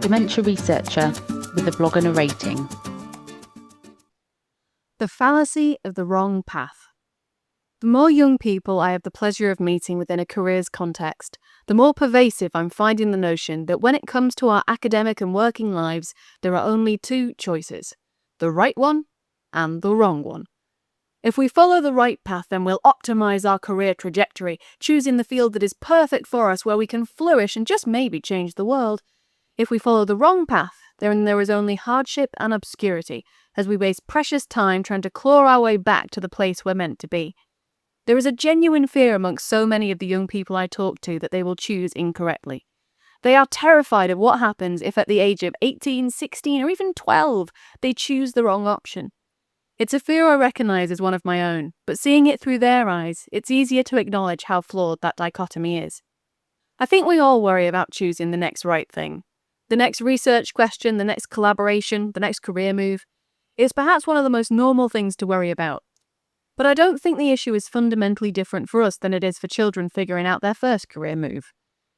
dementia researcher with a blog and a rating. The fallacy of the wrong path. The more young people I have the pleasure of meeting within a careers context, the more pervasive I'm finding the notion that when it comes to our academic and working lives, there are only two choices, the right one and the wrong one. If we follow the right path, then we'll optimize our career trajectory, choosing the field that is perfect for us where we can flourish and just maybe change the world. If we follow the wrong path, then there is only hardship and obscurity, as we waste precious time trying to claw our way back to the place we're meant to be. There is a genuine fear amongst so many of the young people I talk to that they will choose incorrectly. They are terrified of what happens if at the age of 18, 16, or even 12, they choose the wrong option. It's a fear I recognise as one of my own, but seeing it through their eyes, it's easier to acknowledge how flawed that dichotomy is. I think we all worry about choosing the next right thing. The next research question, the next collaboration, the next career move. It's perhaps one of the most normal things to worry about. But I don't think the issue is fundamentally different for us than it is for children figuring out their first career move.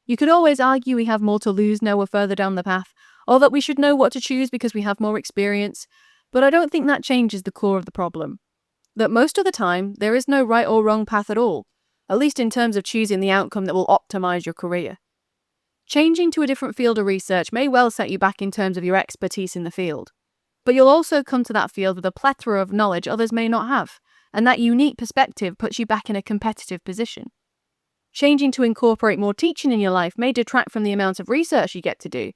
You could always argue we have more to lose now we're further down the path, or that we should know what to choose because we have more experience, but I don't think that changes the core of the problem. That most of the time, there is no right or wrong path at all, at least in terms of choosing the outcome that will optimize your career. Changing to a different field of research may well set you back in terms of your expertise in the field, but you'll also come to that field with a plethora of knowledge others may not have, and that unique perspective puts you back in a competitive position. Changing to incorporate more teaching in your life may detract from the amount of research you get to do,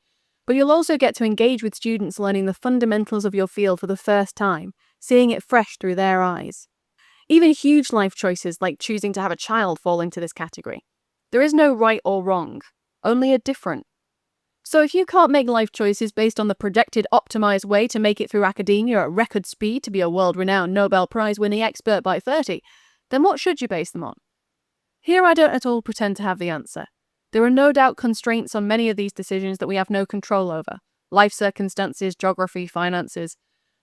but you'll also get to engage with students learning the fundamentals of your field for the first time, seeing it fresh through their eyes. Even huge life choices like choosing to have a child fall into this category. There is no right or wrong, only a different. So if you can't make life choices based on the projected optimized way to make it through academia at record speed to be a world-renowned Nobel Prize-winning expert by 30, then what should you base them on? Here I don't at all pretend to have the answer. There are no doubt constraints on many of these decisions that we have no control over, life circumstances, geography, finances.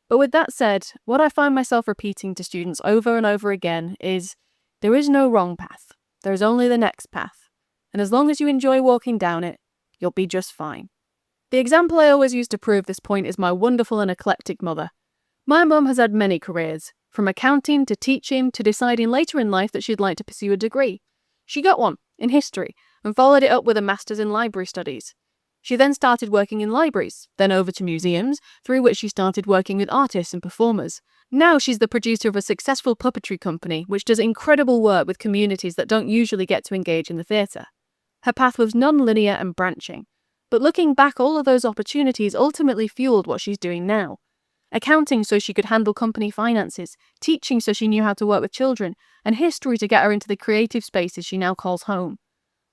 But with that said, what I find myself repeating to students over and over again is, there is no wrong path, there is only the next path, and as long as you enjoy walking down it, you'll be just fine. The example I always use to prove this point is my wonderful and eclectic mother. My mum has had many careers, from accounting to teaching to deciding later in life that she'd like to pursue a degree. She got one, in history, and followed it up with a master's in library studies. She then started working in libraries, then over to museums, through which she started working with artists and performers. Now she's the producer of a successful puppetry company, which does incredible work with communities that don't usually get to engage in the theatre. Her path was non-linear and branching, but looking back, all of those opportunities ultimately fueled what she's doing now. Accounting so she could handle company finances, teaching so she knew how to work with children, and history to get her into the creative spaces she now calls home.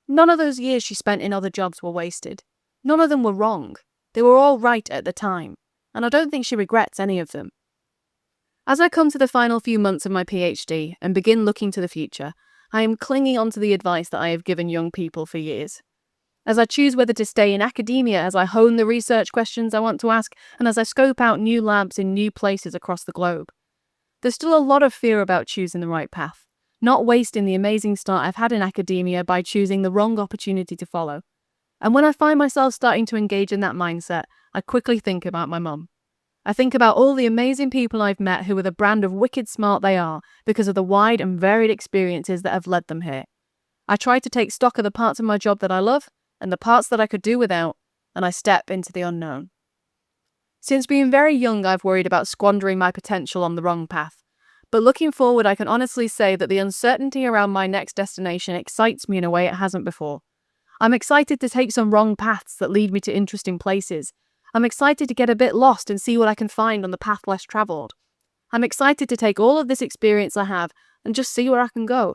None of those years she spent in other jobs were wasted. None of them were wrong. They were all right at the time, and I don't think she regrets any of them. As I come to the final few months of my PhD and begin looking to the future, I am clinging onto the advice that I have given young people for years. As I choose whether to stay in academia, as I hone the research questions I want to ask, and as I scope out new labs in new places across the globe. There's still a lot of fear about choosing the right path, not wasting the amazing start I've had in academia by choosing the wrong opportunity to follow. And when I find myself starting to engage in that mindset, I quickly think about my mum. I think about all the amazing people I've met who are the brand of wicked smart they are because of the wide and varied experiences that have led them here. I try to take stock of the parts of my job that I love and the parts that I could do without, and I step into the unknown. Since being very young, I've worried about squandering my potential on the wrong path. But looking forward, I can honestly say that the uncertainty around my next destination excites me in a way it hasn't before. I'm excited to take some wrong paths that lead me to interesting places. I'm excited to get a bit lost and see what I can find on the path less travelled. I'm excited to take all of this experience I have and just see where I can go.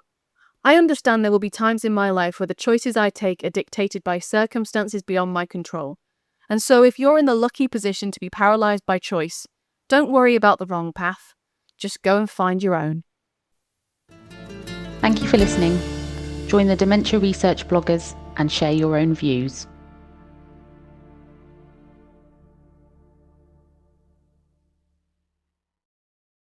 I understand there will be times in my life where the choices I take are dictated by circumstances beyond my control. And so if you're in the lucky position to be paralysed by choice, don't worry about the wrong path. Just go and find your own. Thank you for listening. Join the Dementia Research bloggers and share your own views.